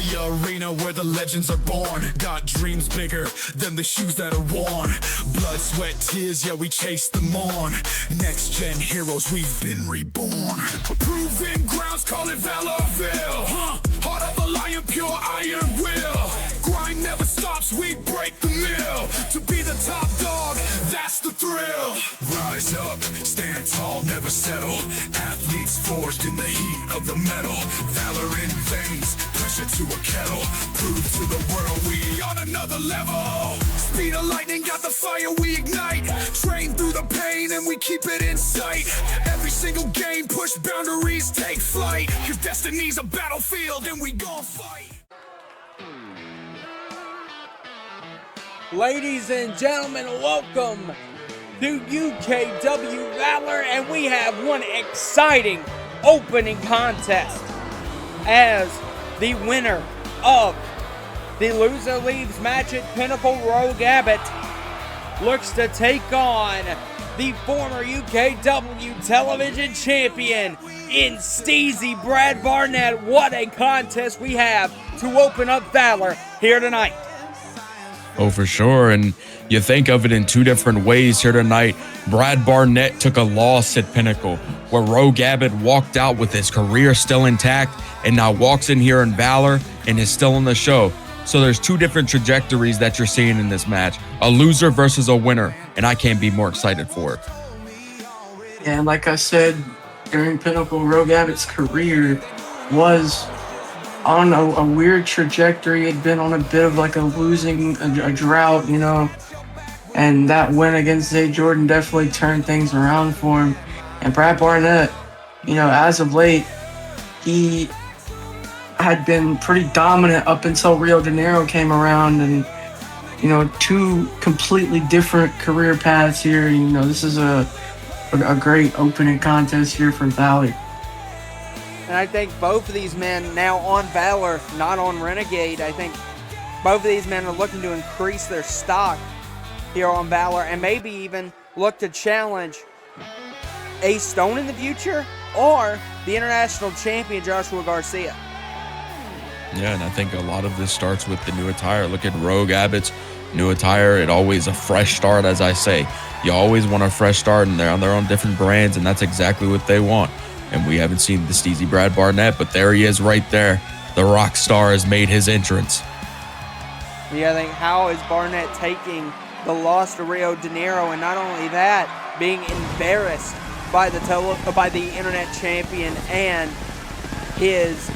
the arena where the legends are born. Got dreams bigger than the shoes that are worn. Blood, sweat, tears, yeah, we chase them on. Next gen heroes, we've been reborn. Proving grounds, call it Valorville. Heart of a lion, pure iron will. Grind never stops, we break the mill. To be the top dog, that's the thrill. Rise up, stand tall, never settle. Athletes forged in the heat of the metal. Valor in veins, pressure to a kettle. Prove to the world we on another level. Speed of lightning, got the fire we ignite. Train through the pain and we keep it in sight. Every single game, push boundaries, take flight. Cause destiny's a battlefield and we gon' fight. Ladies and gentlemen, welcome to UKW Valor, and we have one exciting opening contest as the winner of the Loser Leaves match at Pinnacle. Rogue Abbott looks to take on the former UKW television champion in Steezy Brad Barnett. What a contest we have to open up Valor here tonight. Oh, for sure. And you think of it in two different ways here tonight. Brad Barnett took a loss at Pinnacle, where Rogue Abbott walked out with his career still intact and now walks in here in Valor and is still on the show. So there's two different trajectories that you're seeing in this match, a loser versus a winner, and I can't be more excited for it. And like I said, during Pinnacle, Rogue Abbott's career was on a weird trajectory. Had been on a bit of like a drought, you know, and that win against Zay Jordan definitely turned things around for him. And Brad Barnett, you know, as of late, he had been pretty dominant up until Rio de Janeiro came around, and you know, two completely different career paths here. You know, this is a great opening contest here for Valley. And I think both of these men now on Valor, not on Renegade. I think both of these men are looking to increase their stock here on Valor and maybe even look to challenge Ace Stone in the future or the international champion Joshua Garcia. Yeah, and I think a lot of this starts with the new attire. Look at Rogue Abbott's new attire. It always a fresh start, as I say. You always want a fresh start, and they're on their own different brands, and that's exactly what they want. And we haven't seen the Steezy Brad Barnett, but there he is right there. The rock star has made his entrance. Yeah, I think how is Barnett taking the loss to Rio de Janeiro, and not only that, being embarrassed by the internet champion and his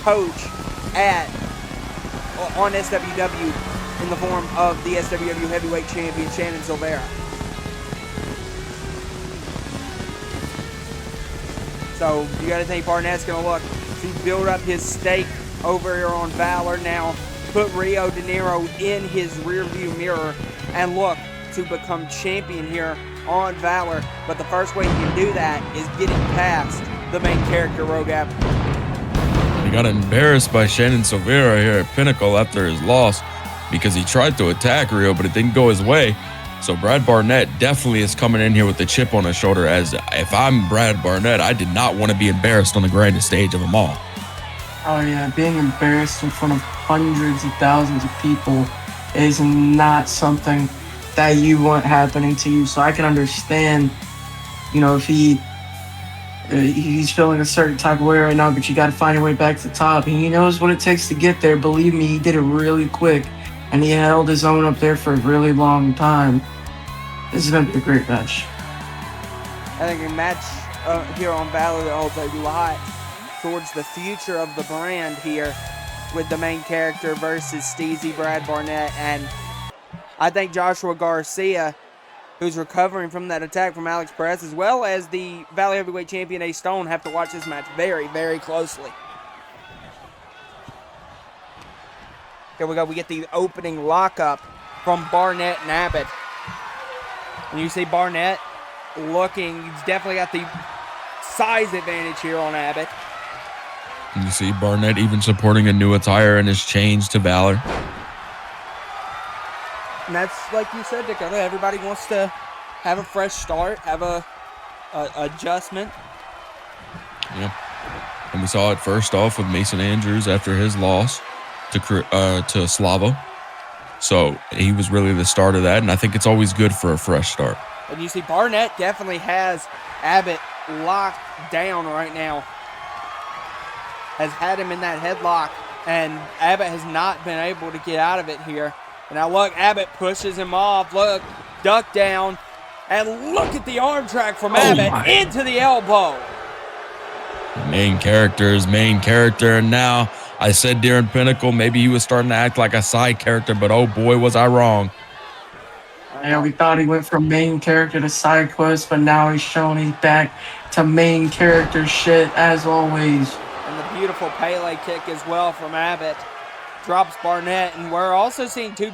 coach on SWW in the form of the SWW heavyweight champion Shannon Silvera. So you got to think Barnett's going to look to build up his stake over here on Valor now, put Rio de Janeiro in his rearview mirror, and look to become champion here on Valor. But the first way you can do that is getting past the main character, Rogue Abbott. He got embarrassed by Shannon Silvera here at Pinnacle after his loss because he tried to attack Rio, but it didn't go his way. So Brad Barnett definitely is coming in here with the chip on his shoulder, as if I'm Brad Barnett, I did not want to be embarrassed on the grandest stage of them all. Oh yeah, being embarrassed in front of hundreds of thousands of people is not something that you want happening to you. So I can understand, you know, if he's feeling a certain type of way right now, but you got to find your way back to the top. And he knows what it takes to get there. Believe me, he did it really quick, and he held his own up there for a really long time. This is going to be a great match. I think a match here on Valor that holds a lot towards the future of the brand here with the main character versus Steezy Brad Barnett. And I think Joshua Garcia, who's recovering from that attack from Alex Perez, as well as the Valley Heavyweight Champion Ace Stone, have to watch this match very, very closely. Here we go. We get the opening lockup from Barnett and Abbott. And you see Barnett looking, he's definitely got the size advantage here on Abbott. And you see Barnett even supporting a new attire in his change to Valor. And that's like you said, Dakota. Everybody wants to have a fresh start, have a adjustment. Yeah. And we saw it first off with Mason Andrews after his loss. to Slava. So he was really the start of that, and I think it's always good for a fresh start. And you see Barnett definitely has Abbott locked down right now. Has had him in that headlock, and Abbott has not been able to get out of it here. And now look, Abbott pushes him off. Look, duck down. And look at the arm track from Abbott into the elbow. Main character is main character, and now I said during Pinnacle maybe he was starting to act like a side character, but oh boy was I wrong. Yeah, we thought he went from main character to side quest, but now he's showing he's back to main character shit as always. And the beautiful Pele kick as well from Abbott drops Barnett, and we're also seeing two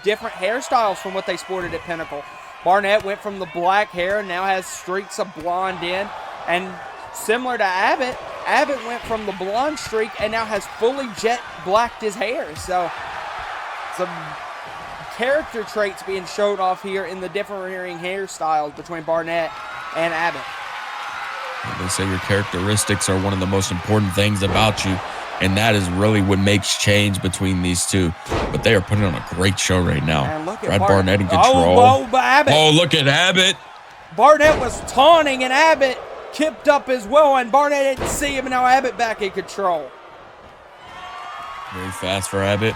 different hairstyles from what they sported at Pinnacle. Barnett went from the black hair and now has streaks of blonde in, and similar to Abbott, Abbott went from the blonde streak and now has fully jet blacked his hair. So some character traits being showed off here in the differing hairstyles between Barnett and Abbott. They say your characteristics are one of the most important things about you, and that is really what makes change between these two. But they are putting on a great show right now. And look at Brad Barnett in control. Abbott. Oh, look at Abbott. Barnett was taunting, and Abbott kipped up as well, and Barnett didn't see him, and now Abbott back in control. Very fast for Abbott.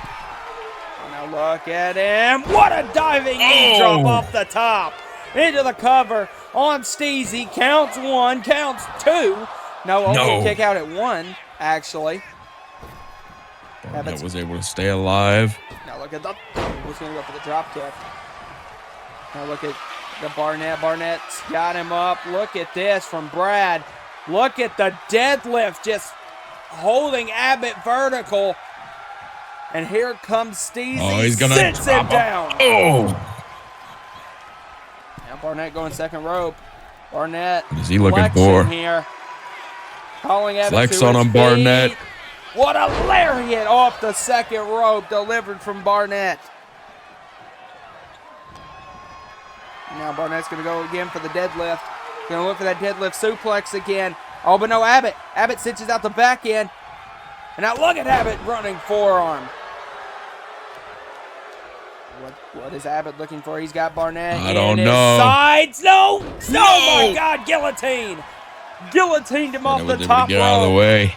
Now look at him. What a diving knee drop off the top. Into the cover on Steezy. Counts one, counts two. No, only kick out at one, actually. Barnett was able to stay alive. Now look at the... He's going to go for the drop kick. Now look at the Barnett. Barnett's got him up. Look at this from Brad. Look at the deadlift just holding Abbott vertical. And here comes Steezy. Oh, he's going to sits him down. Oh. Now Barnett going second rope. Barnett. What is he looking for? Here. Calling Abbott Flex to on his him, feet. Barnett. What a lariat off the second rope delivered from Barnett. Now Barnett's going to go again for the deadlift. Going to look for that deadlift suplex again. Oh, but no, Abbott. Abbott cinches out the back end. And now look at Abbott running forearm. What is Abbott looking for? He's got Barnett I don't in know. his sides. No! Oh my God, guillotine. Guillotined him off the top Get out of the way.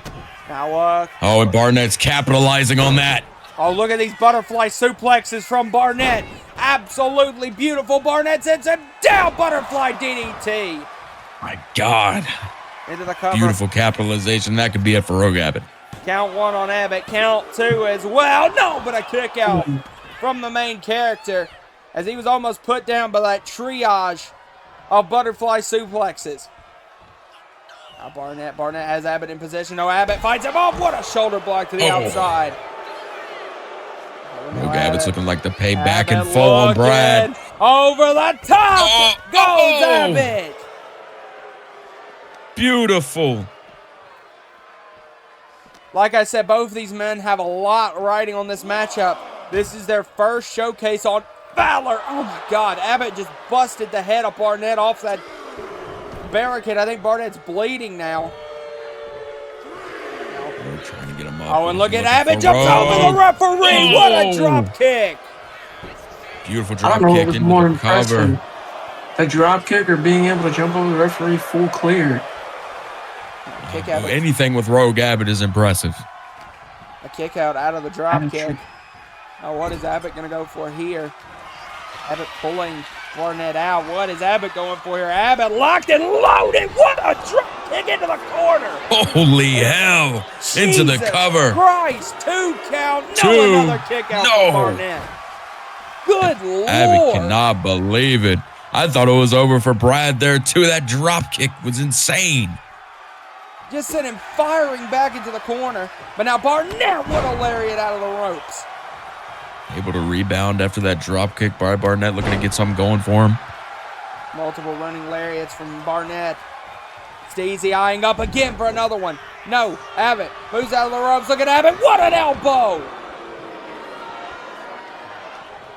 Now Oh, and Barnett's capitalizing on that. Oh, look at these butterfly suplexes from Barnett. Absolutely beautiful. Barnett sends him down. Butterfly DDT. My God. Into the cover. Beautiful capitalization. That could be it for Rogue Abbott. Count one on Abbott. Count two as well. No, but a kick out from the main character as he was almost put down by that triage of butterfly suplexes. Now Barnett has Abbott in position. No, Abbott fights him off. What a shoulder block to the outside. Rogue Abbott's looking like the pay back and full on Brad. Over the top goes Abbott. Beautiful. Like I said, both of these men have a lot riding on this matchup. This is their first showcase on VALOR. Oh my God, Abbott just busted the head of Barnett off that barricade. I think Barnett's bleeding now. We're trying to get him up. Oh, and look at Abbott jumps over the referee. What a drop kick. Beautiful drop kick into the cover. The drop kick or being able to jump over the referee full clear. Kick out. Anything with Rogue Abbott is impressive. A kick out of the drop kick. Oh, what is Abbott going to go for here? Abbott pulling Barnett out. What is Abbott going for here? Abbott locked and loaded. What a drop kick into the corner. Holy hell. Into the cover. Christ. 2 count. No, another kick out from Barnett. Good Lord. Abbott cannot believe it. I thought it was over for Brad there too. That drop kick was insane. Just sent him firing back into the corner. But now Barnett, what a lariat out of the ropes. Able to rebound after that drop kick by Barnett, looking to get something going for him. Multiple running lariats from Barnett. Steezy eyeing up again for another one. No, Abbott moves out of the ropes. Look at Abbott. What an elbow.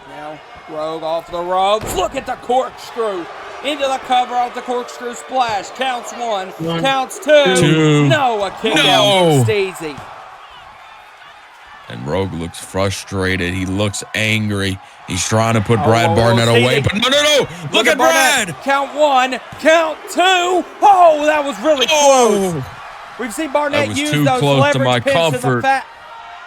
Now Rogue off the ropes. Look at the corkscrew. Into the cover off the corkscrew splash. Counts one. Counts two. Two. No, a kick out from Steezy. And Rogue looks frustrated. He looks angry. He's trying to put Brad Barnett away, but no. Look at Brad. Count 1, count 2. Oh, that was really close. We've seen Barnett use those leverage pins to the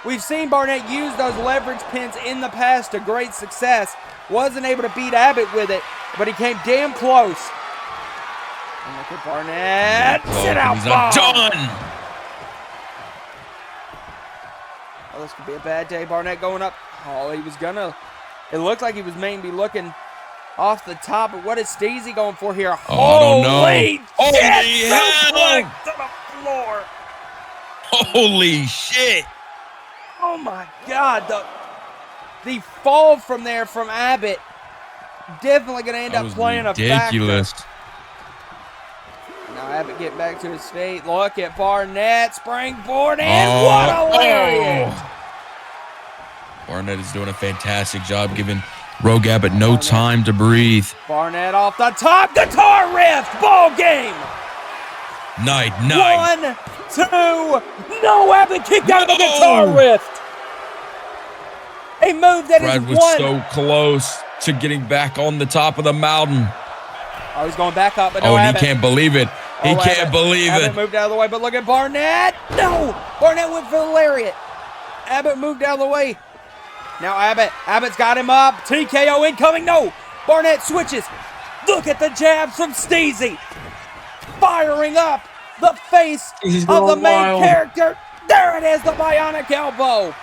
We've seen Barnett use those leverage pins in the past to great success. Wasn't able to beat Abbott with it, but he came damn close. And look at Barnett. Sit out, bomb. Done. Oh, this could be a bad day. Barnett going up. Oh, he was gonna. It looked like he was maybe looking off the top. But what is Steezy going for here? Oh, I don't know. Holy hell! To the floor. Holy shit! Oh my God! The fall from there from Abbott definitely gonna end up playing ridiculous. a factor. Now Abbott get back to his feet. Look at Barnett springboard and what a lariat! Barnett is doing a fantastic job giving Rogue Abbott no time to breathe. Barnett off the top, guitar riff, ball game. Night. 1, 2, no, Abbott kicked out of the guitar riff. A move that Brad is was so close to getting back on the top of the mountain. Oh, he's going back up, but no, and Abbott. He can't believe it. He can't believe it. Abbott moved out of the way, but look at Barnett. No, Barnett went for the lariat. Abbott moved out of the way. Now Abbott's got him up. TKO incoming. No, Barnett switches. Look at the jabs from Steezy. Firing up the face of the main character. There it is, the bionic elbow.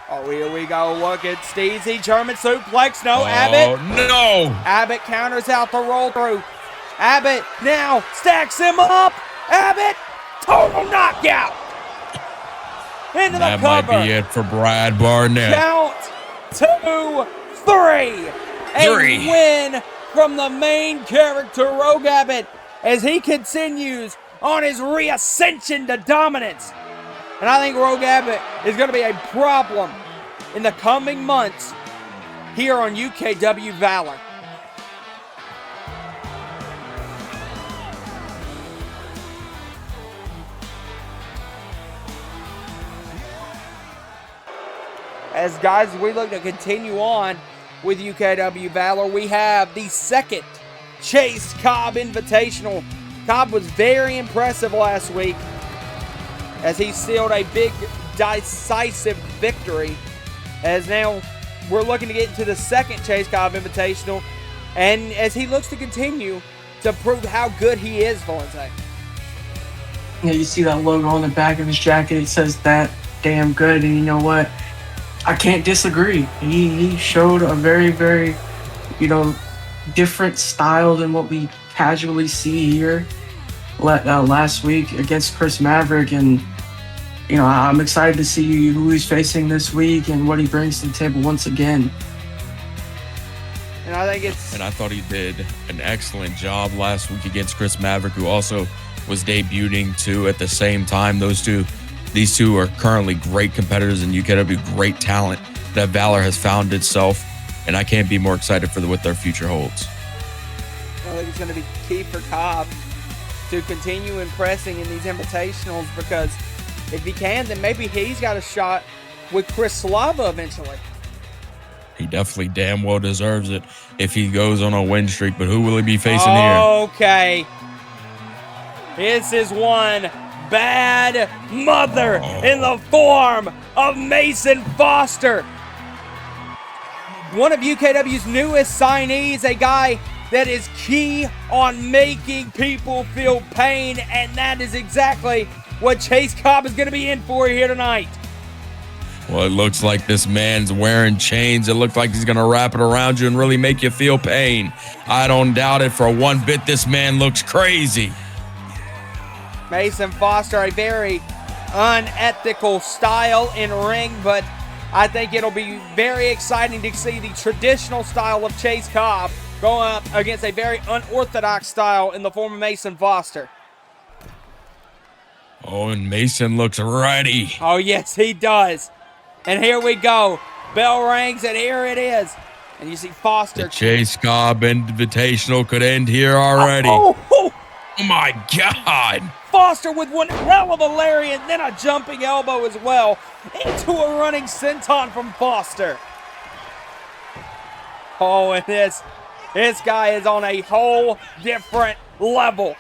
Oh, here we go. Look at Steezy. German suplex. No, Abbott. No. Abbott counters out the roll through. Abbott now stacks him up. Abbott, total knockout. Into the cover. That might be it for Brad Barnett. Count 2, 3. A win from the main character, Rogue Abbott, as he continues on his reascension to dominance. And I think Rogue Abbott is going to be a problem in the coming months here on UKW VALOR. As guys, we look to continue on with UKW VALOR, we have the second Chase Cobb Invitational. Cobb was very impressive last week as he sealed a big, decisive victory. As now we're looking to get into the second Chase Cobb Invitational, and as he looks to continue to prove how good he is, Valente. Yeah, you see that logo on the back of his jacket. It says that damn good, and you know what? I can't disagree. He showed a very, very, different style than what we casually see here last week against Chris Maverick, and I'm excited to see who he's facing this week and what he brings to the table once again. And I thought he did an excellent job last week against Chris Maverick, who also was debuting too at the same time. These two are currently great competitors in UKW, great talent that VALOR has found itself, and I can't be more excited for what their future holds. I think it's going to be key for Cobb to continue impressing in these invitationals, because if he can, then maybe he's got a shot with Chris Slava eventually. He definitely damn well deserves it if he goes on a win streak, but who will he be facing here? Okay. This is one bad mother in the form of Mason Foster. One of UKW's newest signees, a guy that is key on making people feel pain, and that is exactly what Chase Cobb is going to be in for here tonight. Well, it looks like this man's wearing chains. It looks like he's going to wrap it around you and really make you feel pain. I don't doubt it for one bit. This man looks crazy. Mason Foster, a very unethical style in ring, but I think it'll be very exciting to see the traditional style of Chase Cobb going up against a very unorthodox style in the form of Mason Foster. Oh, and Mason looks ready. Oh, yes, he does. And here we go. Bell rings, and here it is. And you see Foster. The Chase Cobb Invitational could end here already. Oh my God. Foster with one hell of a lariat, and then a jumping elbow as well into a running senton from Foster. Oh, and this guy is on a whole different level.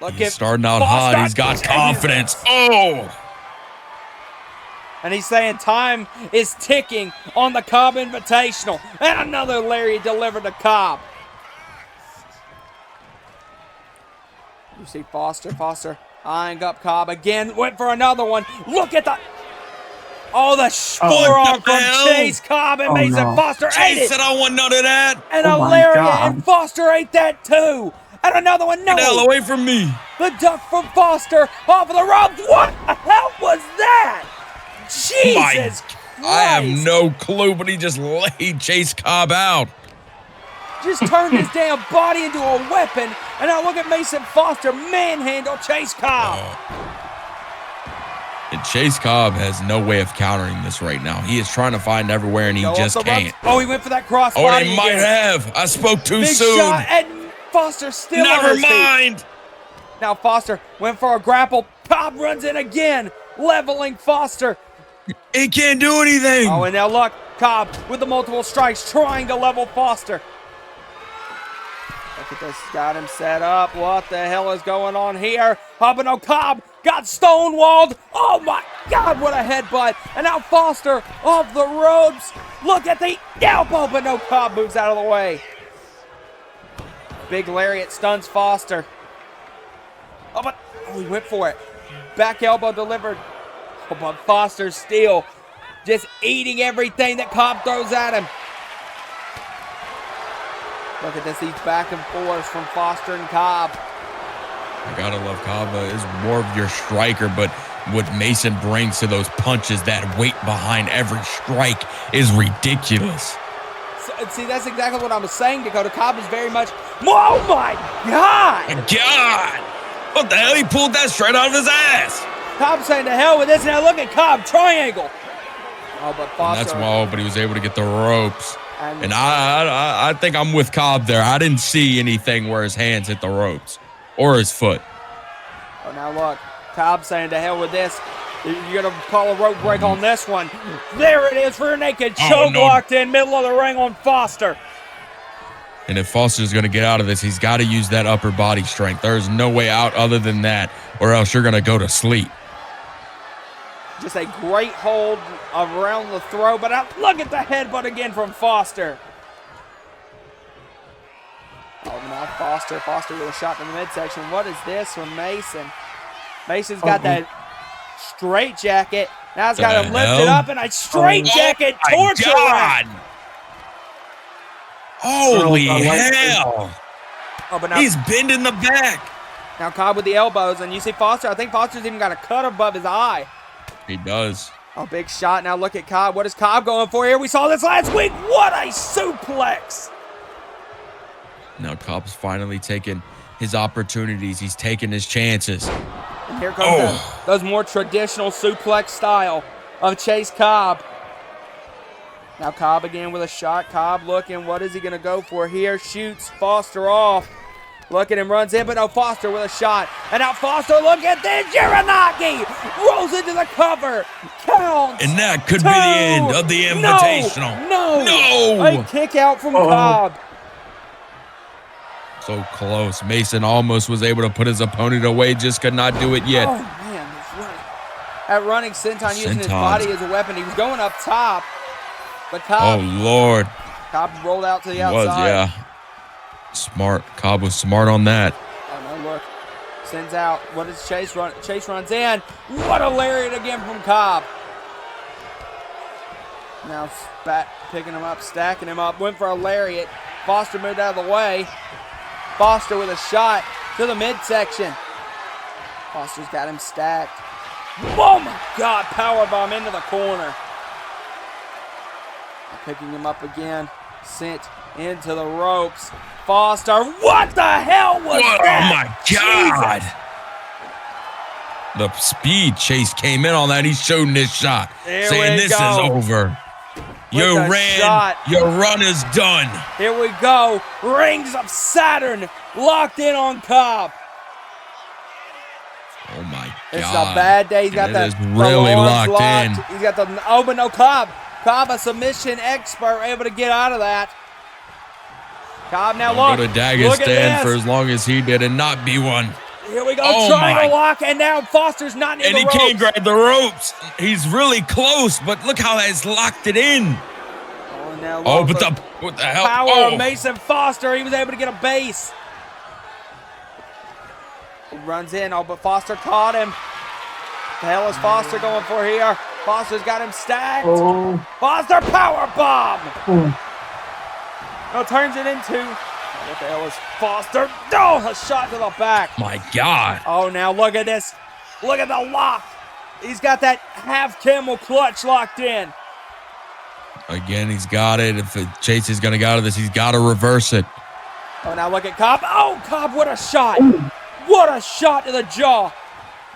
Look, he's starting out hot. He's got confidence. Oh! And he's saying time is ticking on the Cobb Invitational. And another lariat delivered to Cobb. You see Foster eyeing up Cobb again. Went for another one. Look at the... Oh, the forearm from Chase Cobb and Mason Foster ate it. Chase said I want none of that. And a lariat, and Foster ate that too. And another one, no. Get the hell away from me. The duck from Foster off of the ropes. What the hell was that? Jesus Christ. I have no clue, but he just laid Chase Cobb out. Just turned his damn body into a weapon. And now look at Mason Foster manhandle Chase Cobb. And Chase Cobb has no way of countering this right now. He is trying to find everywhere, and he just can't. Oh, he went for that crossbody. Oh, he might have. I spoke too soon. Big shot, and Foster still on his feet. Never mind. Now Foster went for a grapple. Cobb runs in again, leveling Foster. He can't do anything. Oh, and now look, Cobb with the multiple strikes trying to level Foster. Look at this, got him set up. What the hell is going on here? Oh, but no, Cobb got stonewalled. Oh my God, what a headbutt. And now Foster off the ropes. Look at the elbow, but no, Cobb moves out of the way. Big lariat stuns Foster. Oh, he went for it. Back elbow delivered. Oh, but Foster's still just eating everything that Cobb throws at him. Look at this, these back and forths from Foster and Cobb. I gotta love Cobb is more of your striker, but what Mason brings to those punches, that weight behind every strike is ridiculous. See, that's exactly what I was saying, Dakota. Cobb is very much... Oh, my God! What the hell? He pulled that straight out of his ass. Cobb saying to hell with this. Now look at Cobb, triangle. Oh, but Foster... And that's why, but he was able to get the ropes. And I think I'm with Cobb there. I didn't see anything where his hands hit the ropes or his foot. Oh, now look. Cobb saying to hell with this. You're going to call a rope break on this one. There it is for a naked choke locked in middle of the ring on Foster. And if Foster's going to get out of this, he's got to use that upper body strength. There's no way out other than that, or else you're going to go to sleep. Just a great hold around the throw, but look at the headbutt again from Foster. Oh, now Foster with a shot in the midsection. What is this from Mason? Mason's got that straight jacket. Now he's got him lifted up in a straight jacket torture rack. Holy hell. Oh, but now, he's bending the back. Now Cobb with the elbows, and you see Foster. I think Foster's even got a cut above his eye. He does. Oh, big shot. Now look at Cobb. What is Cobb going for here? We saw this last week. What a suplex. Now Cobb's finally taking his opportunities. He's taking his chances. And here comes those more traditional suplex style of Chase Cobb. Now Cobb again with a shot. Cobb looking. What is he going to go for here? Shoots Foster off. Look at him, runs in, but no, Foster with a shot. And now Foster, look at this. Uranagi rolls into the cover. Counts. And that could be the end of the Invitational. No. A kick out from Cobb. So close. Mason almost was able to put his opponent away, just could not do it yet. Oh, man, that's right. That running senton using his body as a weapon. He was going up top. But Cobb. Oh, Lord. Cobb rolled out to the outside. He was, yeah. Smart. Cobb was smart on that. Oh, no, look. Sends out. What does Chase run? Chase runs in. What a lariat again from Cobb. Now picking him up, stacking him up. Went for a lariat. Foster moved out of the way. Foster with a shot to the midsection. Foster's got him stacked. Oh, my God. Powerbomb into the corner. Picking him up again. Sent into the ropes. Foster, what the hell was that? Oh, my God. Jesus. The speed Chase came in on that. He's shooting this shot. Saying this is over. Your run is done. Here we go. Rings of Saturn locked in on Cobb. This is a bad day. He's got It the, is the really arms locked in. He's got the, oh, but no, Cobb. Cobb, a submission expert, able to get out of that. Cobb now look. Go to Look at Dagestan this. for as long as he did and not be one. Here we go, Oh triangle my. lock, and now Foster's not near And the he ropes. can't grab the ropes. He's really close, but look how that's locked it in. Oh, now Oh, look, but what the hell? power Oh, of Mason Foster. He was able to get a base. He runs in. Oh, but Foster caught him. What the hell is Foster going for here? Foster's got him stacked. Oh. Foster power bomb. Oh. No, turns it into. What the hell is Foster? Oh, a shot to the back. my God. Oh, now look at this. Look at the lock. He's got that half camel clutch locked in. Again, he's got it. If Chase is going to get out of this, he's got to reverse it. Oh, now look at Cobb. Oh, Cobb, what a shot. What a shot to the jaw.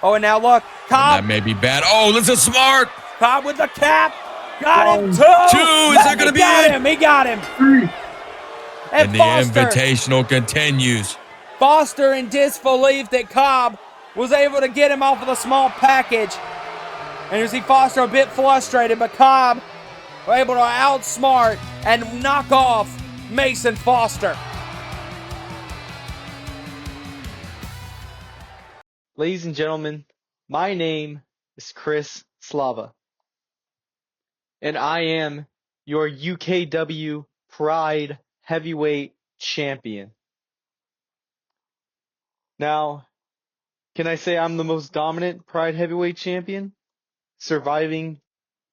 Oh, and now look. Cobb. That may be bad. Oh, this is smart. Cobb with the cap. Got him. Two. Is that going to be it? He got him. And the Foster. invitational continues. Foster in disbelief that Cobb was able to get him off of the small package. And you see Foster a bit frustrated, but Cobb were able to outsmart and knock off Mason Foster. Ladies and gentlemen, my name is Chris Slava, and I am your UKW Pride Heavyweight Champion. Now, can I say I'm the most dominant Pride Heavyweight Champion, surviving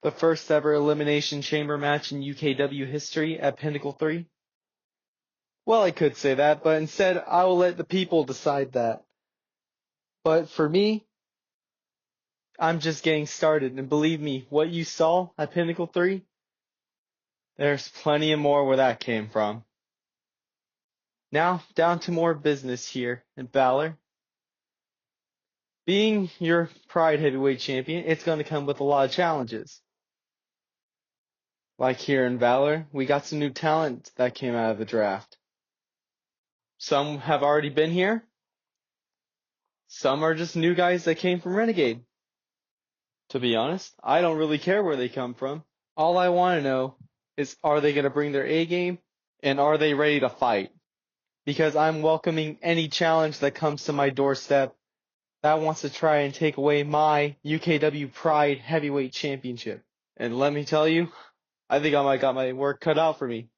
the first ever Elimination Chamber match in UKW history at Pinnacle 3? Well, I could say that, but instead I will let the people decide that. But for me, I'm just getting started, and believe me, what you saw at Pinnacle 3, there's plenty of more where that came from. Now, down to more business here in VALOR. Being your Pride Heavyweight Champion, it's going to come with a lot of challenges. Like here in VALOR, we got some new talent that came out of the draft. Some have already been here. Some are just new guys that came from Renegade. To be honest, I don't really care where they come from. All I want to know is, are they going to bring their A game, and are they ready to fight? Because I'm welcoming any challenge that comes to my doorstep that wants to try and take away my UKW Pride Heavyweight Championship. And let me tell you, I think I might got my work cut out for me.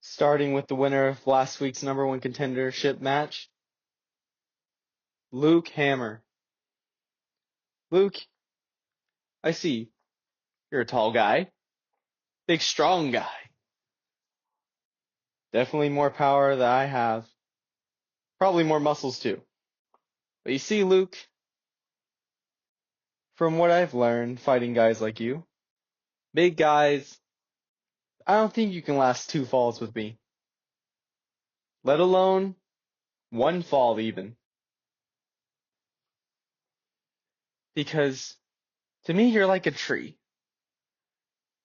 Starting with the winner of last week's #1 contendership match, Luke Hammer. Luke, I see. You're a tall guy. Big, strong guy. Definitely more power than I have. Probably more muscles too. But you see, Luke, from what I've learned fighting guys like you, big guys, I don't think you can last 2 falls with me. Let alone 1 fall even. Because to me, you're like a tree.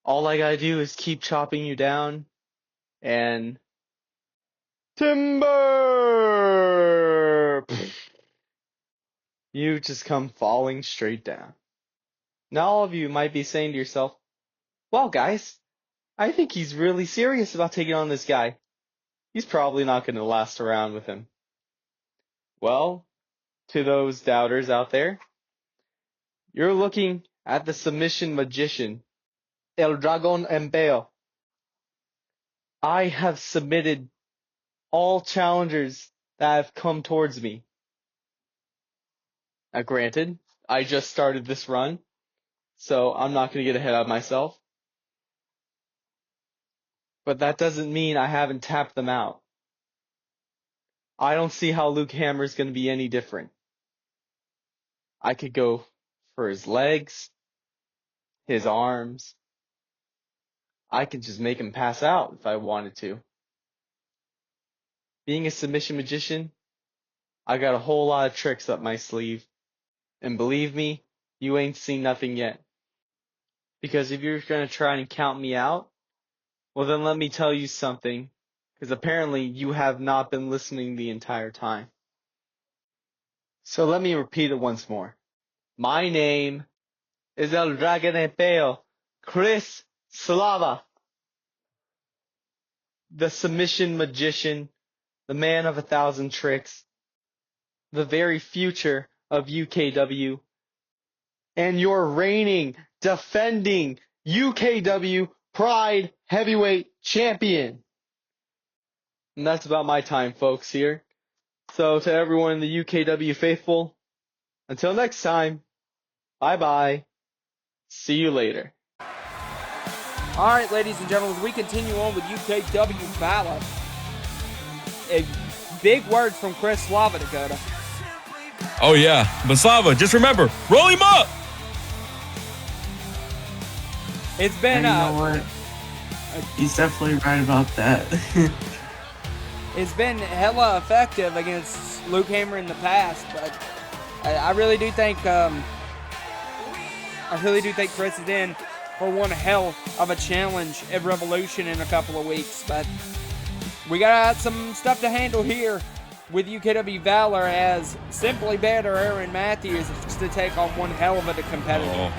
All I gotta do is keep chopping you down and timber! You just come falling straight down. Now all of you might be saying to yourself, well guys, I think he's really serious about taking on this guy. He's probably not going to last around with him. Well, to those doubters out there, you're looking at the submission magician, El Dragon Empeo. I have submitted all challengers that have come towards me. Now granted, I just started this run, so I'm not going to get ahead of myself. But that doesn't mean I haven't tapped them out. I don't see how Luke Hammer is going to be any different. I could go for his legs, his arms. I could just make him pass out if I wanted to. Being a submission magician, I got a whole lot of tricks up my sleeve. And believe me, you ain't seen nothing yet. Because if you're going to try and count me out, well then let me tell you something. Because apparently you have not been listening the entire time. So let me repeat it once more. My name is El Dragonepeo, Chris Slava, the submission magician, the man of 1,000 tricks, the very future of UKW, and your reigning, defending UKW Pride Heavyweight Champion. And that's about my time, folks, here. So to everyone in the UKW faithful, until next time, bye-bye. See you later. All right, ladies and gentlemen, we continue on with UKW VALOR. Big words from Chris Slava, Dakota. Oh, yeah. But Slava, just remember, roll him up. It's been... And you know what? He's definitely right about that. It's been hella effective against Luke Hammer in the past, but I really do think Chris is in for one hell of a challenge at Revolution in a couple of weeks. But we got some stuff to handle here with UKW VALOR, as Simply Better Aaron Matthews is to take on one hell of a competitor.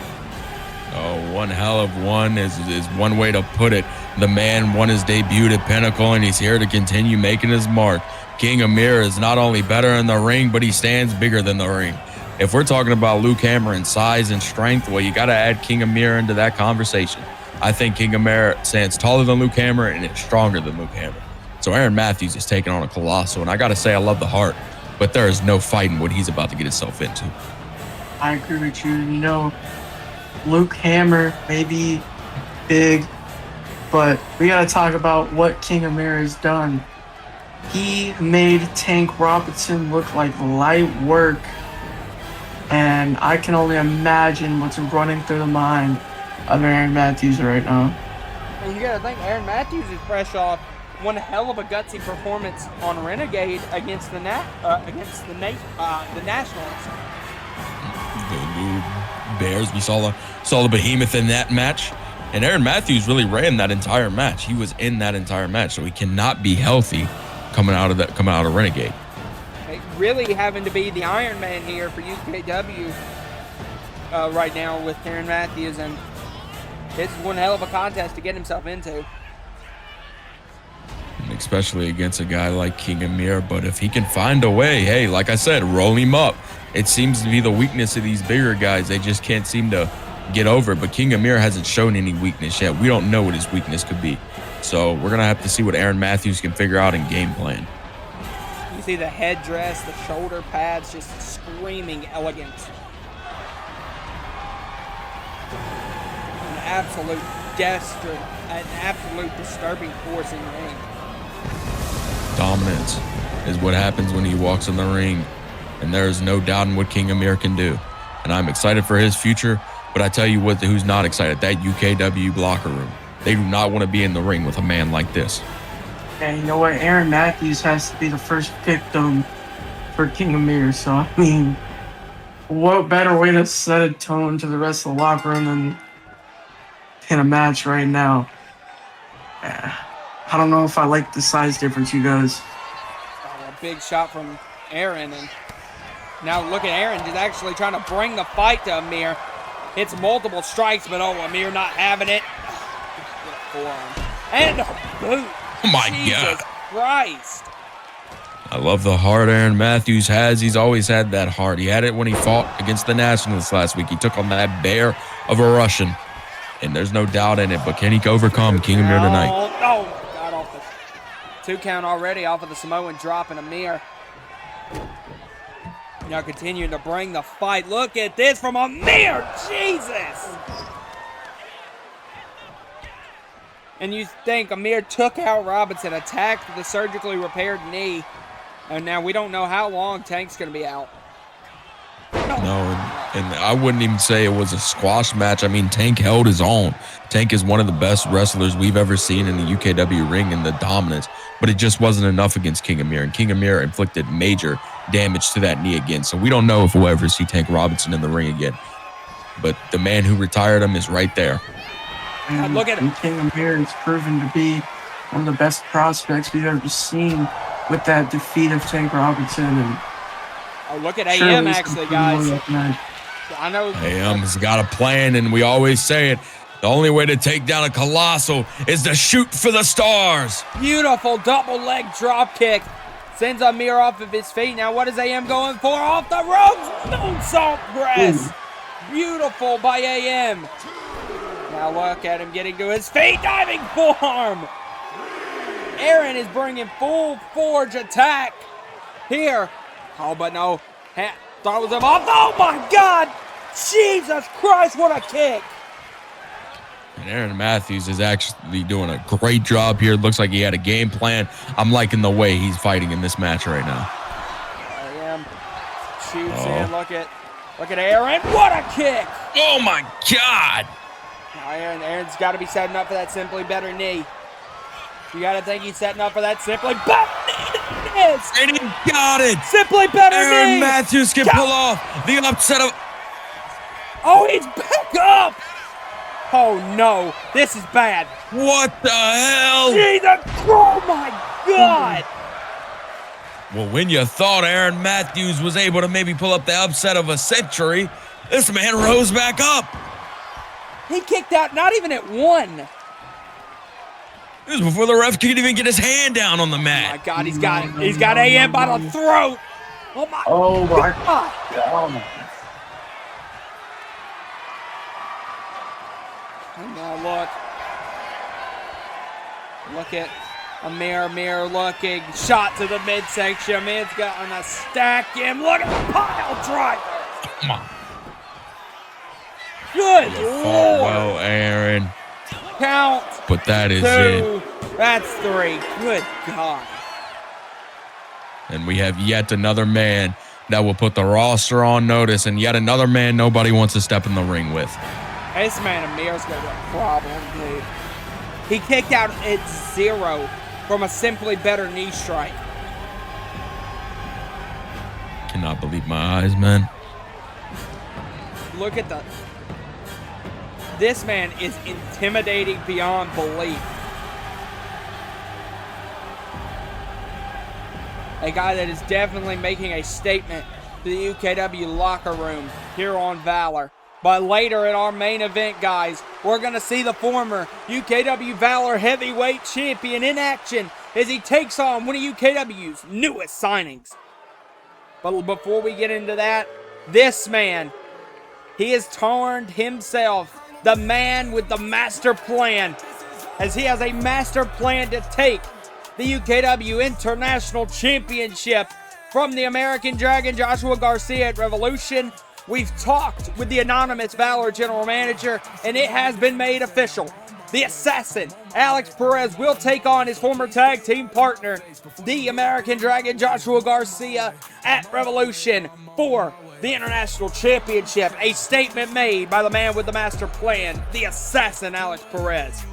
Oh, one hell of one is one way to put it. The man won his debut at Pinnacle, and he's here to continue making his mark. King Amir is not only better in the ring, but he stands bigger than the ring. If we're talking about Luke Hammer in size and strength, well, you got to add King Amir into that conversation. I think King Amir stands taller than Luke Hammer and is stronger than Luke Hammer. So Aaron Matthews is taking on a colossal, and I got to say I love the heart, but there is no fighting what he's about to get himself into. I agree with you. You know, Luke Hammer may be big, but we got to talk about what King Amir has done. He made Tank Robinson look like light work, and I can only imagine what's running through the mind of Aaron Matthews right now. And you gotta think Aaron Matthews is fresh off one hell of a gutsy performance on Renegade against the Nationals. The Bears, we saw the behemoth in that match, and Aaron Matthews really ran that entire match. He was in that entire match, so he cannot be healthy coming out of Renegade. Really having to be the Iron Man here for UKW right now with Aaron Matthews, and this is one hell of a contest to get himself into. Especially against a guy like King Amir, but if he can find a way, hey, like I said, roll him up. It seems to be the weakness of these bigger guys. They just can't seem to get over it, but King Amir hasn't shown any weakness yet. We don't know what his weakness could be. So we're going to have to see what Aaron Matthews can figure out in game plan. You see the headdress, the shoulder pads, just screaming elegance. An absolute disturbing force in the ring. Dominance is what happens when he walks in the ring, and there is no doubting what King Amir can do. And I'm excited for his future, but I tell you what, who's not excited? That UKW locker room. They do not want to be in the ring with a man like this. And you know what? Aaron Matthews has to be the first victim for King Amir. So, I mean, what better way to set a tone to the rest of the locker room than in a match right now? I don't know if I like the size difference, you guys. Oh, a big shot from Aaron, and now look at Aaron just actually trying to bring the fight to Amir. Hits multiple strikes, but Amir not having it. Forearm. And a boot. Oh my Jesus God. Christ. I love the heart Aaron Matthews has. He's always had that heart. He had it when he fought against the Nationals last week. He took on that bear of a Russian, and there's no doubt in it. But can he overcome King Amir tonight? Oh, got off the 2 count already off of the Samoan drop, and Amir now continuing to bring the fight. Look at this from Amir. Jesus. And you think Amir took out Robinson, attacked the surgically repaired knee, and now we don't know how long Tank's going to be out. No, and I wouldn't even say it was a squash match. I mean, Tank held his own. Tank is one of the best wrestlers we've ever seen in the UKW ring in the dominance, but it just wasn't enough against King Amir, and King Amir inflicted major damage to that knee again. So we don't know if we'll ever see Tank Robinson in the ring again. But the man who retired him is right there. And look at him. King Amir has proven to be one of the best prospects we've ever seen with that defeat of Tank Robinson. And look at AM actually, guys. I know. AM's got a plan, and we always say it. The only way to take down a colossal is to shoot for the stars. Beautiful double leg drop kick. Sends Amir off of his feet. Now what is AM going for? Off the ropes. Moonsault press. Beautiful by AM. Now look at him getting to his feet. Diving forearm. Aaron is bringing full forge attack here. Oh, but no. Throws him off. Oh my God. Jesus Christ, what a kick. And Aaron Matthews is actually doing a great job here. Looks like he had a game plan. I'm liking the way he's fighting in this match right now. AM shoots in. Look at Aaron. What a kick. Oh my God. Now Aaron's got to be setting up for that Simply Better knee. You got to think he's setting up for that Simply Better knee. It is. And he got it. Simply Better Aaron knee. Matthews can pull off the upset of... Oh, he's back up. Oh, no. This is bad. What the hell? Jesus. Oh, my God. Well, when you thought Aaron Matthews was able to maybe pull up the upset of a century, this man rose back up. He kicked out not even at one. It was before the ref could even get his hand down on the Oh, mat. my God. He's got AM by the throat. Oh, my God. God. And now look at Amir looking, shot to the midsection. Amir's got to stack him. Look at the pile driver. Come on. Good You fought Lord. well, Aaron. Count. But that is 2. it. That's 3. Good God. And we have yet another man that will put the roster on notice, and yet another man nobody wants to step in the ring with. This man Amir's got a problem, dude. He kicked out at 0 from a Simply Better knee strike. Cannot believe my eyes, man. Look at this man is intimidating beyond belief. A guy that is definitely making a statement to the UKW locker room here on Valor. But later in our main event, guys, we're going to see the former UKW Valor heavyweight champion in action as he takes on one of UKW's newest signings. But before we get into that, this man, he has turned himself the man with the master plan, as he has a master plan to take the UKW International Championship from the American Dragon Joshua Garcia at Revolution. We've talked with the anonymous Valor general manager, and it has been made official. The assassin, Alex Perez, will take on his former tag team partner, the American Dragon Joshua Garcia, at Revolution for the International Championship. A statement made by the man with the master plan, the assassin, Alex Perez.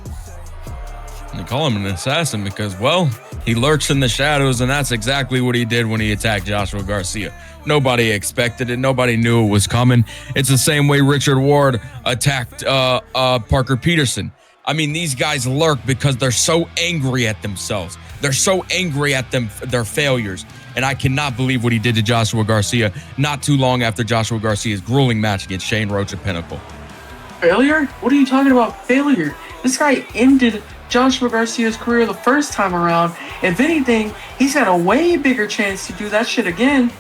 They call him an assassin because, well, he lurks in the shadows, and that's exactly what he did when he attacked Joshua Garcia. Nobody expected it. Nobody knew it was coming. It's the same way Richard Ward attacked Parker Peterson. I mean, these guys lurk because they're so angry at themselves. They're so angry at their failures. And I cannot believe what he did to Joshua Garcia not too long after Joshua Garcia's grueling match against Shane Roach at Pinnacle. Failure? What are you talking about, failure? This guy ended Joshua Garcia's career the first time around. If anything, he's got a way bigger chance to do that shit again.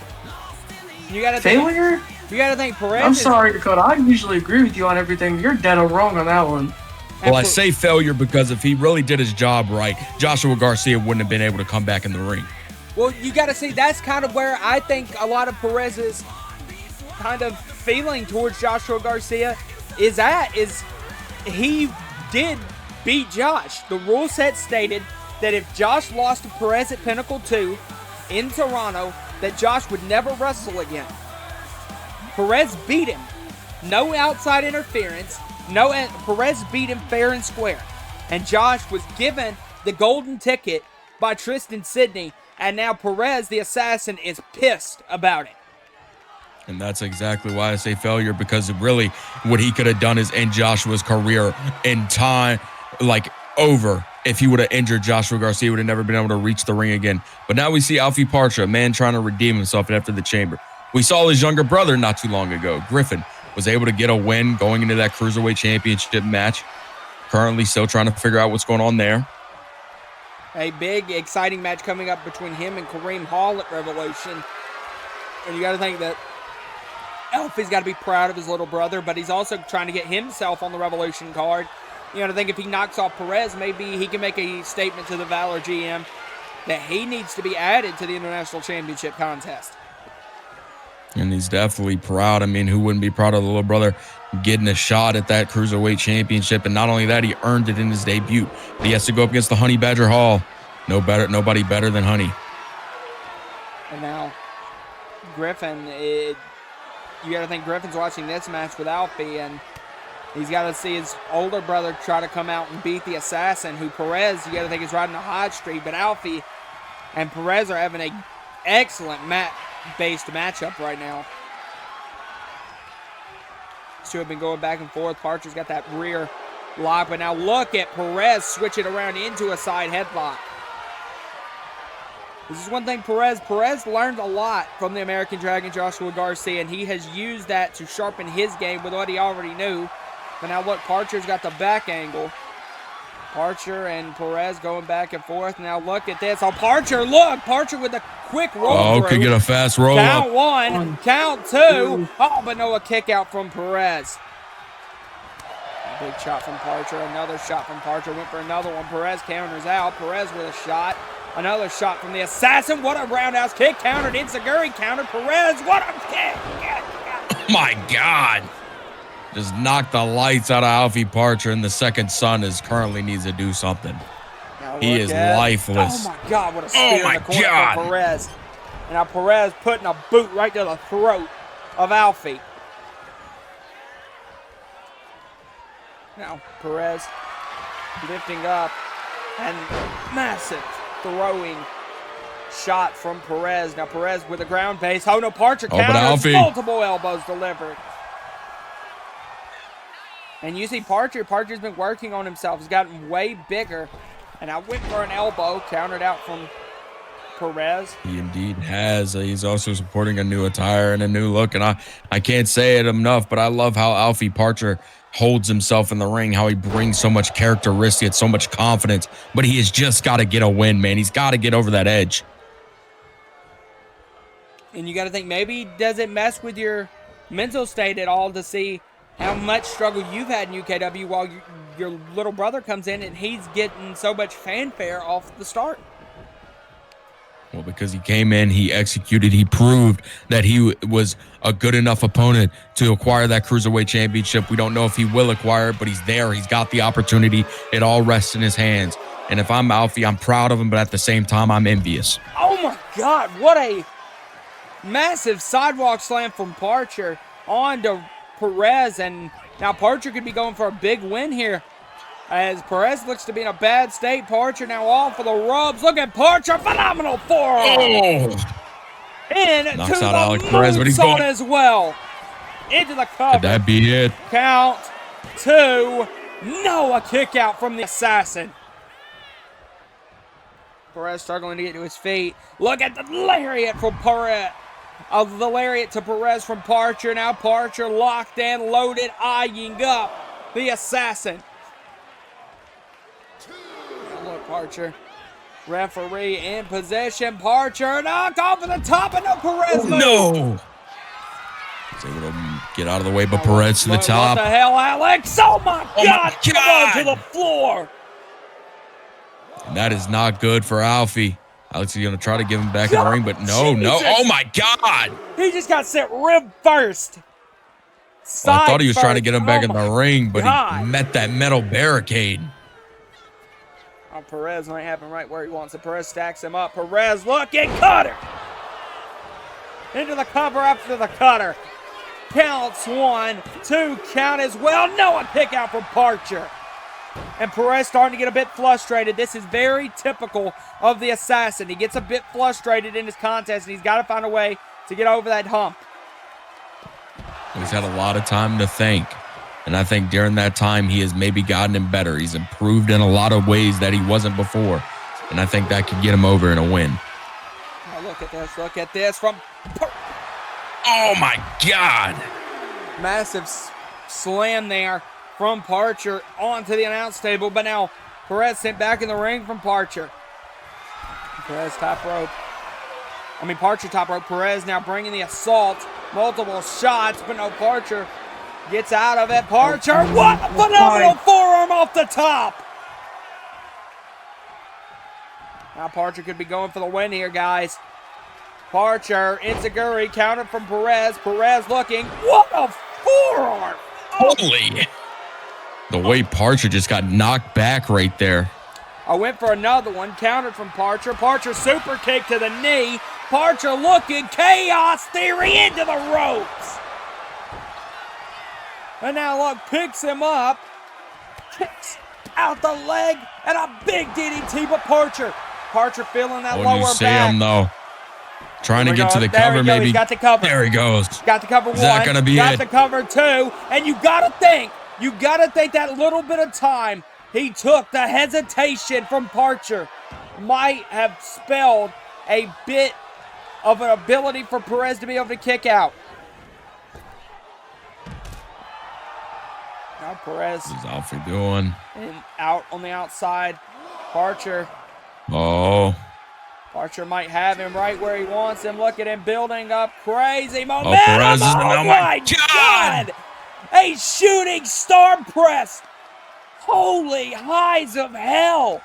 You gotta failure? You gotta think Perez. I'm sorry, Dakota. I usually agree with you on everything. You're dead or wrong on that one. Well, I say failure because if he really did his job right, Joshua Garcia wouldn't have been able to come back in the ring. Well, you got to see, that's kind of where I think a lot of Perez's kind of feeling towards Joshua Garcia is at, is he did beat Josh. The rule set stated that if Josh lost to Perez at Pinnacle 2 in Toronto, that Josh would never wrestle again. Perez beat him. No outside interference. Perez beat him fair and square. And Josh was given the golden ticket by Tristan Sidney. And now Perez, the assassin, is pissed about it. And that's exactly why I say failure, because really what he could have done is end Joshua's career in time, like over. If he would have injured Joshua Garcia, he would have never been able to reach the ring again. But now we see Alfie Partra, a man trying to redeem himself after the chamber. We saw his younger brother not too long ago, Griffin, was able to get a win going into that Cruiserweight Championship match. Currently still trying to figure out what's going on there. A big, exciting match coming up between him and Kareem Hall at Revolution. And you got to think that Alfie's got to be proud of his little brother, but he's also trying to get himself on the Revolution card. You got to think if he knocks off Perez, maybe he can make a statement to the VALOR GM that he needs to be added to the International Championship contest. And he's definitely proud. I mean, who wouldn't be proud of the little brother getting a shot at that Cruiserweight Championship? And not only that, he earned it in his debut. But he has to go up against the Honey Badger Hall. Nobody better than Honey. And now, Griffin, you got to think Griffin's watching this match with Alfie, and he's got to see his older brother try to come out and beat the Assassin, who Perez, you got to think, is riding a hot streak. But Alfie and Perez are having an excellent mat-based matchup right now. These two have been going back and forth. Parcher's got that rear lock, but now look at Perez switch it around into a side headlock. This is one thing Perez learned a lot from the American Dragon Joshua Garcia, and he has used that to sharpen his game with what he already knew. But now look, Parcher's got the back angle. Parcher and Perez going back and forth. Now look at this. Oh, Parcher, look! Parcher with a quick roll through. Could get a fast roll Count up. one, count two. Oh, but no, a kick out from Perez. A big shot from Parcher. Another shot from Parcher. Went for another one. Perez counters out. Perez with a shot. Another shot from the Assassin. What a roundhouse kick. Countered. Enziguri countered. Perez. What a kick. Oh, my God. Just knocked the lights out of Alfie Parcher, and the second son currently needs to do something. He is lifeless. Oh, my God. What a spear in the corner from Perez. And now Perez putting a boot right to the throat of Alfie. Now Perez lifting up, and massive throwing shot from Perez. Now Perez with a ground base. Oh no, Parcher counters, multiple elbows delivered. And you see Parcher's been working on himself. He's gotten way bigger. And I went for an elbow, countered out from Perez. He indeed has. He's also supporting a new attire and a new look. And I can't say it enough, but I love how Alfie Parcher holds himself in the ring, how he brings so much characteristic, so much confidence. But he has just got to get a win, man. He's got to get over that edge. And you got to think, maybe does it mess with your mental state at all to see how much struggle you've had in UKW while your little brother comes in and he's getting so much fanfare off the start? Well, because he came in, he executed, he proved that he was a good enough opponent to acquire that Cruiserweight Championship. We don't know if he will acquire it, but he's there. He's got the opportunity. It all rests in his hands. And if I'm Alfie, I'm proud of him, but at the same time, I'm envious. Oh, my God. What a massive sidewalk slam from Parcher onto Perez. And now Parcher could be going for a big win here, as Perez looks to be in a bad state. Parcher now off for the rubs. Look at Parcher. Phenomenal forearm. Oh! Into Knocks the out Alex Perez, but he's moonsault going as well. Into the cover. Could that be it? Count two. No, a kick out from the Assassin. Perez struggling to get to his feet. Look at the lariat from Perez. The lariat to Perez from Parcher. Now Parcher locked and loaded, eyeing up the Assassin. Look, Parcher. Referee in position. Parcher knocked off at the top, and no Perez move. No. He's able to get out of the way, but Perez to the top. What the hell, Alex? Oh my God! Come on to the floor. And that is not good for Alfie. Alex is going to try to give him back in the ring, but no. Oh my God. He just got sent rib first. Well, I thought he was trying to get him back in the ring, but he met that metal barricade. Oh, Perez might have him right where he wants it. Perez stacks him up. Perez, look, and cutter. Into the cover after the cutter. Counts 1, 2, count as well. No, a kick out from Parcher. And Perez starting to get a bit frustrated. This is very typical of the Assassin. He gets a bit frustrated in his contest, and he's got to find a way to get over that hump. He's had a lot of time to think. And I think during that time, he has maybe gotten him better. He's improved in a lot of ways that he wasn't before. And I think that could get him over in a win. Now look at this. Look at this from... Oh, my God. Massive slam there from Parcher onto the announce table, but now Perez sent back in the ring from Parcher. Perez top rope. Parcher top rope. Perez now bringing the assault. Multiple shots, but no, Parcher gets out of it. Parcher, what a phenomenal forearm off the top. Now Parcher could be going for the win here, guys. Parcher, Enziguri, countered from Perez. Perez looking, what a forearm. Holy. The way Parcher just got knocked back right there. I went for another one, countered from Parcher. Parcher super kick to the knee. Parcher looking, chaos theory into the ropes. And now look, picks him up, kicks out the leg, and a big DDT, but Parcher feeling that lower back. You see him though, trying to get to the cover, maybe. He's got the cover. There he goes. Got the cover one. Is that gonna be got it? the cover two, and you gotta think that little bit of time he took, the hesitation from Parcher, might have spelled a bit of an ability for Perez to be able to kick out. Now Perez. What's Alfie doing? And out on the outside. Parcher. Oh. Parcher might have him right where he wants him. Look at him building up crazy momentum. Perez is oh my God! A shooting star press. Holy highs of hell.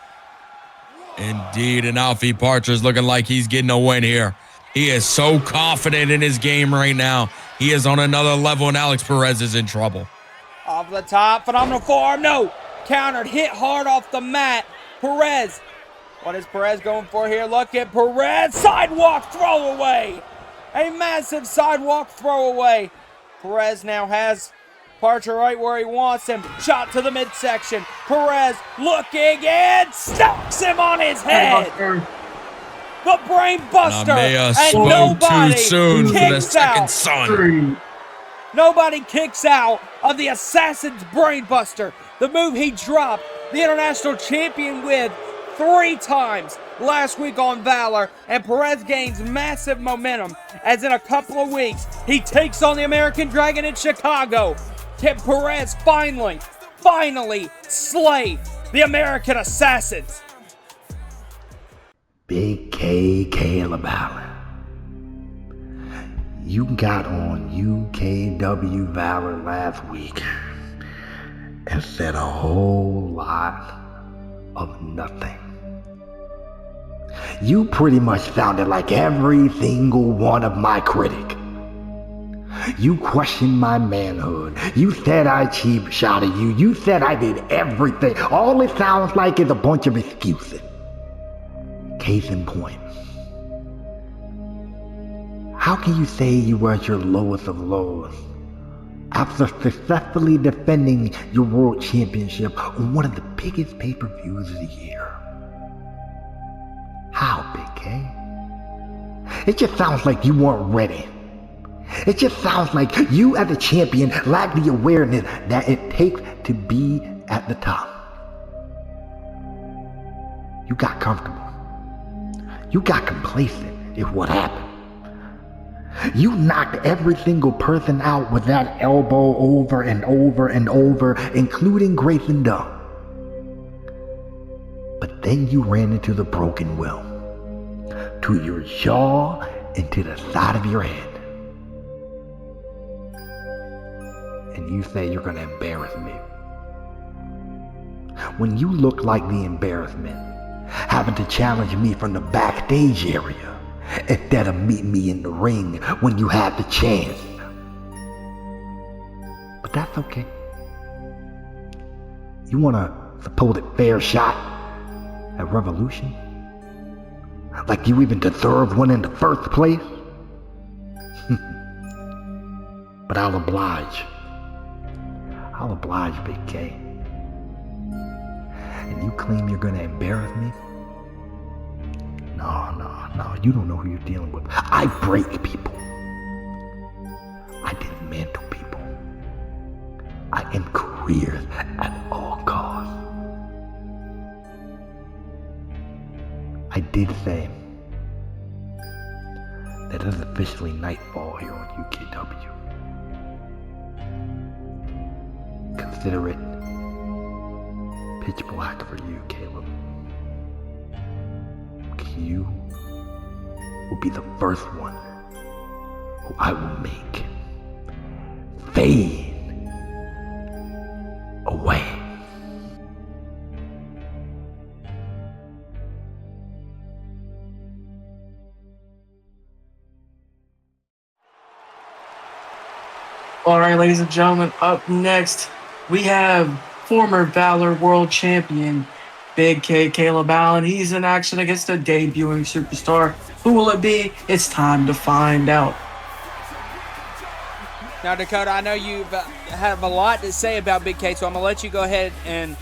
Indeed, and Alfie Parcher's looking like he's getting a win here. He is so confident in his game right now. He is on another level, and Alex Perez is in trouble. Off the top, phenomenal forearm. No, countered, hit hard off the mat. Perez. What is Perez going for here? Look at Perez. Sidewalk throwaway. A massive sidewalk throwaway. Perez now has Parcher right where he wants him. Shot to the midsection. Perez looking and stocks him on his head. The brain buster. And nobody too soon for the kicks second out. son. Nobody kicks out of the Assassin's Brainbuster, the move he dropped the International Champion with 3 times last week on Valor, and Perez gains massive momentum as in a couple of weeks he takes on the American Dragon in Chicago. Can Perez finally slay the American Assassins? Big K Valor. You got on UKW Valor last week and said a whole lot of nothing. You pretty much sounded like every single one of my critics. You questioned my manhood. You said I cheap shot at you. You said I did everything. All it sounds like is a bunch of excuses. Case in point. How can you say you were at your lowest of lows after successfully defending your world championship on one of the biggest pay-per-views of the year? How, Big K? It just sounds like you weren't ready. It just sounds like you as a champion lack the awareness that it takes to be at the top. You got comfortable. You got complacent is what happened. You knocked every single person out with that elbow over and over and over, including Grayson Dunn. But then you ran into the broken will, to your jaw and to the side of your head. And you say you're gonna embarrass me. When you look like the embarrassment, having to challenge me from the backstage area, instead of meeting me in the ring when you had the chance. But that's okay. You want a supposed fair shot at Revolution? Like you even deserve one in the first place? But I'll oblige. I'll oblige, Big K. And you claim you're gonna embarrass me? No, you don't know who you're dealing with. I break people. I dismantle people. I end careers at all costs. I did say that it's officially nightfall here on UKW. consider it pitch black for you, Caleb. You will be the first one who I will make fade away. All right, ladies and gentlemen, up next, we have former Valor World Champion, Big K Caleb Allen. He's in action against a debuting superstar. Who will it be? It's time to find out. Now, Dakota, I know you have a lot to say about Big K, so I'm going to let you go ahead and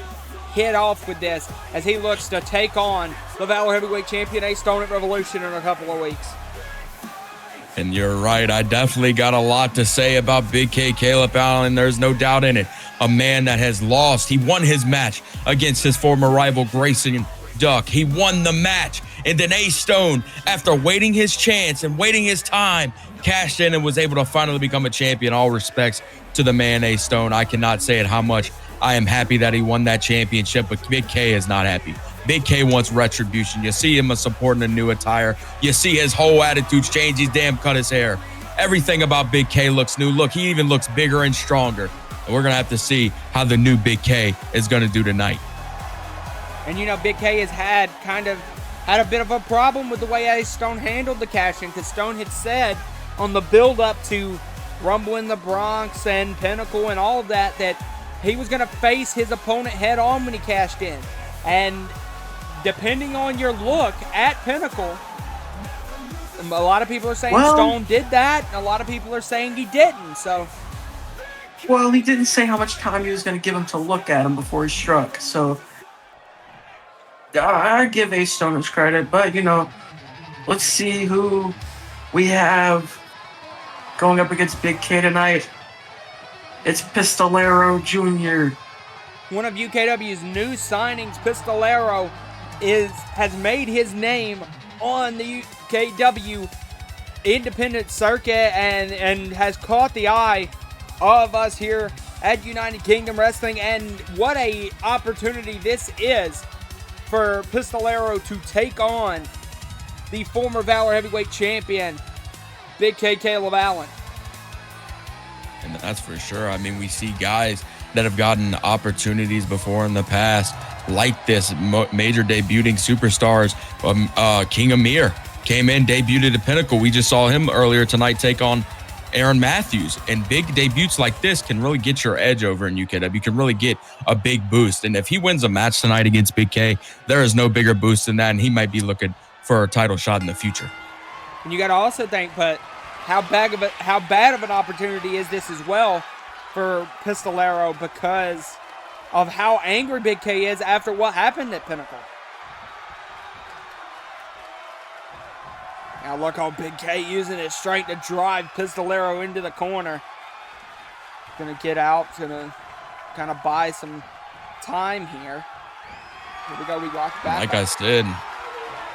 hit off with this as he looks to take on the Valor Heavyweight Champion A Stone at Revolution in a couple of weeks. And you're right, I definitely got a lot to say about Big K Caleb Allen. There's no doubt in it. A man that has lost. He won his match against his former rival, Grayson Duck. He won the match. And then A Stone, after waiting his chance and waiting his time, cashed in and was able to finally become a champion. All respects to the man, A Stone. I cannot say it how much I am happy that he won that championship, but Big K is not happy. Big K wants retribution. You see him supporting a new attire. You see his whole attitude's changed. He's damn cut his hair. Everything about Big K looks new. Look, he even looks bigger and stronger. And we're going to have to see how the new Big K is going to do tonight. And, you know, Big K has had a bit of a problem with the way A Stone handled the cash-in, because Stone had said on the build-up to Rumble in the Bronx and Pinnacle and all of that, that he was going to face his opponent head-on when he cashed in. And depending on your look at Pinnacle, a lot of people are saying Stone did that, and a lot of people are saying he didn't. So, well, he didn't say how much time he was going to give him to look at him before he struck. So, I give A Stone his credit, but, you know, let's see who we have going up against Big K tonight. It's Pistolero Jr. One of UKW's new signings, Pistolero, has made his name on the UKW independent circuit and has caught the eye of us here at United Kingdom Wrestling. And what a opportunity this is for Pistolero to take on the former Valor Heavyweight Champion, Big K Caleb Allen. And that's for sure. I mean, we see guys that have gotten opportunities before in the past, like this major debuting superstars. King Amir came in, debuted at Pinnacle. We just saw him earlier tonight take on Aaron Matthews. And big debuts like this can really get your edge over in UKW. You can really get a big boost. And if he wins a match tonight against Big K, there is no bigger boost than that. And he might be looking for a title shot in the future. And you got to also think, but how bad of an opportunity is this as well for Pistolero, because of how angry Big K is after what happened at Pinnacle. Now look how Big K using his strength to drive Pistolero into the corner. Gonna get out, gonna kind of buy some time here. Here we go, we rock back. Like I said,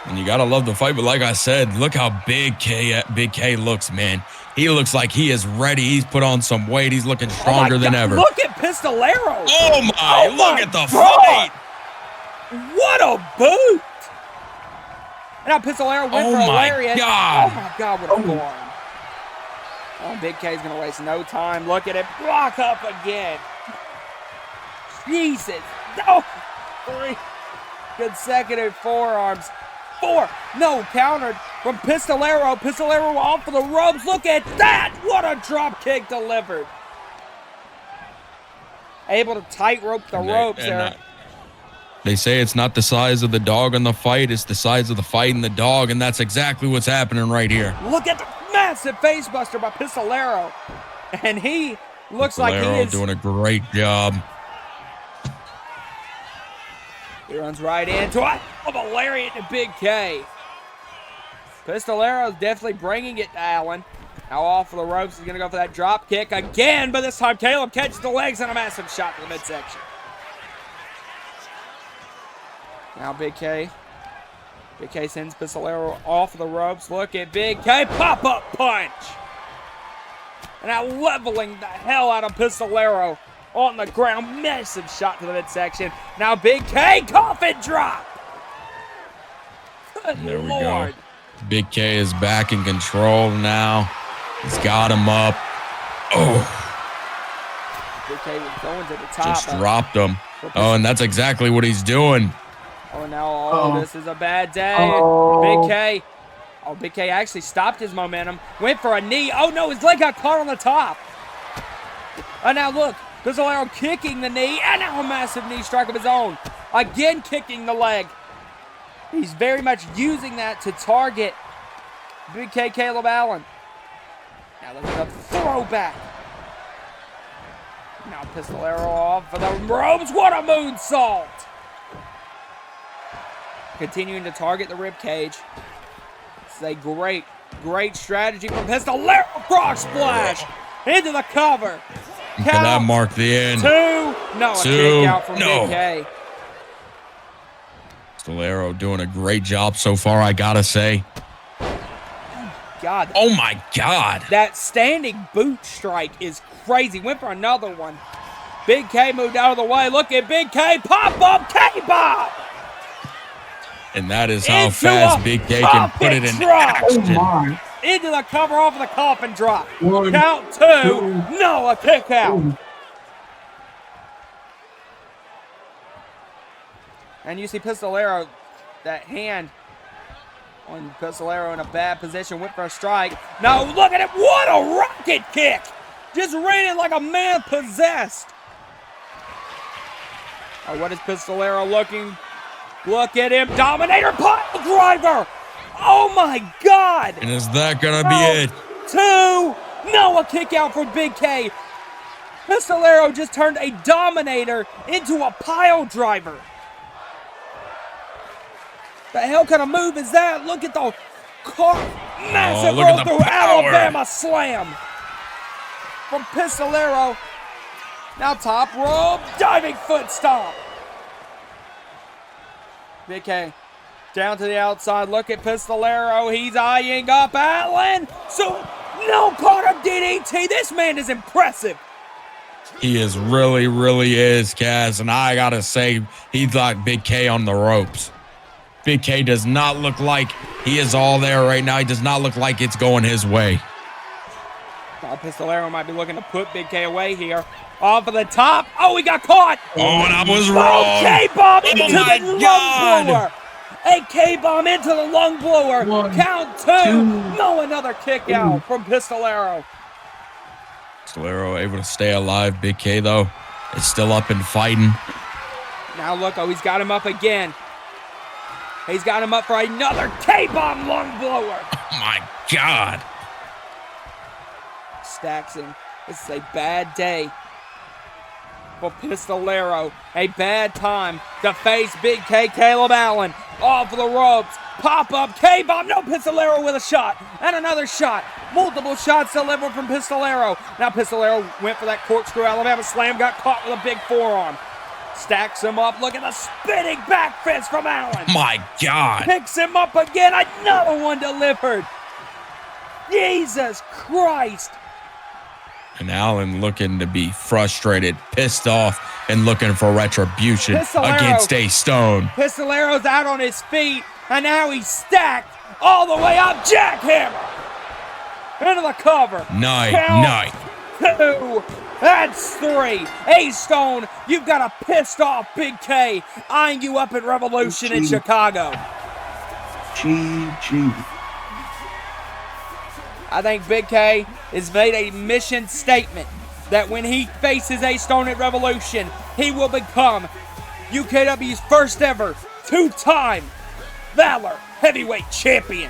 and you gotta love the fight, but like I said, look how Big K looks, man. He looks like he is ready. He's put on some weight. He's looking stronger than ever. Look at Pistolero. Oh my, look at the fight. What a boot. And now Pistolero went for a lariat. God. Oh my God, what a forearm. Oh, Big K's gonna waste no time. Look at it, block up again. Jesus. Oh, 3 consecutive forearms. 4, no, countered from Pistolero. Pistolero off of the ropes. Look at that. What a drop kick delivered. Able to tightrope the ropes there. They say it's not the size of the dog in the fight, it's the size of the fight in the dog, and that's exactly what's happening right here. Look at the massive facebuster by Pistolero. And he looks like he is doing a great job. He runs right into it. A lariat to Big K. Pistolero's definitely bringing it to Allen. Now off of the ropes, he's going to go for that drop kick again, but this time Caleb catches the legs and a massive shot to the midsection. Now Big K. Big K sends Pistolero off of the ropes. Look at Big K. Pop-up punch. And now leveling the hell out of Pistolero. on the ground. Massive shot to the midsection. Now Big K, coffin drop. Good There we Lord. go. Big K is back in control now. He's got him up. Oh, Big K was going to the top. just dropped him. Oh, and that's exactly what he's doing. Oh, now, this is a bad day. Oh. Big K. Oh, Big K actually stopped his momentum. Went for a knee. Oh, no, his leg got caught on the top. And now, look. Pistolero kicking the knee. And now a massive knee strike of his own. Again, kicking the leg. He's very much using that to target Big K Caleb Allen. Now, look at the throwback. Now, Pistolero off for the ropes. What a moonsault. Continuing to target the rib cage. This is a great strategy from Pistolero. Frog splash into the cover. Can that mark the end? 2. No, a kick out from Big K. Pistolero doing a great job so far, I gotta say. God. Oh my God. That standing boot strike is crazy. Went for another one. Big K moved out of the way. Look at Big K. Pop up K-Bob. And that is how Into fast a Big K can put it in drop. Oh action. my. Into the cover off of the coffin drop. 1, Count 2. No, a kick out. And you see Pistolero, that hand on Pistolero in a bad position. Went for a strike. No, look at it. What a rocket kick. Just ran it like a man possessed. Oh, what is Pistolero looking? Look at him. Dominator pile driver. Oh, my God. And is that gonna be it? 2. No, a kick out for Big K. Pistolero just turned a Dominator into a pile driver. The hell kind of move is that? Look at the massive look roll at the through power. Alabama slam from Pistolero. Now top rope, diving foot stomp. Big K down to the outside. Look at Pistolero. He's eyeing up Allen. So no part of DDT. This man is impressive. He is really is, Kaz. And I gotta say, he thought Big K on the ropes. Big K does not look like he is all there right now. He does not look like it's going his way. Pistolero might be looking to put Big K away here. Off of the top. Oh, he got caught. Oh, and I was wrong. K-bomb into my the God. lung blower. A K-bomb into the lung blower. 1, Count 2. No, another kick out from Pistolero. Pistolero able to stay alive. Big K, though, is still up and fighting. Now look, he's got him up again. He's got him up for another K-bomb lung blower. Oh, my God. Stacks him. This is a bad day for Pistolero. A bad time to face Big K Caleb Allen. Off the ropes. Pop up K-bomb. No, Pistolero with a shot. And another shot. Multiple shots delivered from Pistolero. Now Pistolero went for that corkscrew Alabama slam. Got caught with a big forearm. Stacks him up. Look at the spinning back fist from Allen. My God. Picks him up again. Another one delivered. Jesus Christ. And Allen looking to be frustrated, pissed off, and looking for retribution Pistolero. against a Stone. Pistolero's out on his feet, and now he's stacked all the way up. Jackhammer into the cover. Night. 2. That's 3. A-Stone, you've got a pissed off Big K eyeing you up at Revolution in Chicago. GG. I think Big K has made a mission statement that when he faces A-Stone at Revolution, he will become UKW's first ever 2-time VALOR heavyweight champion.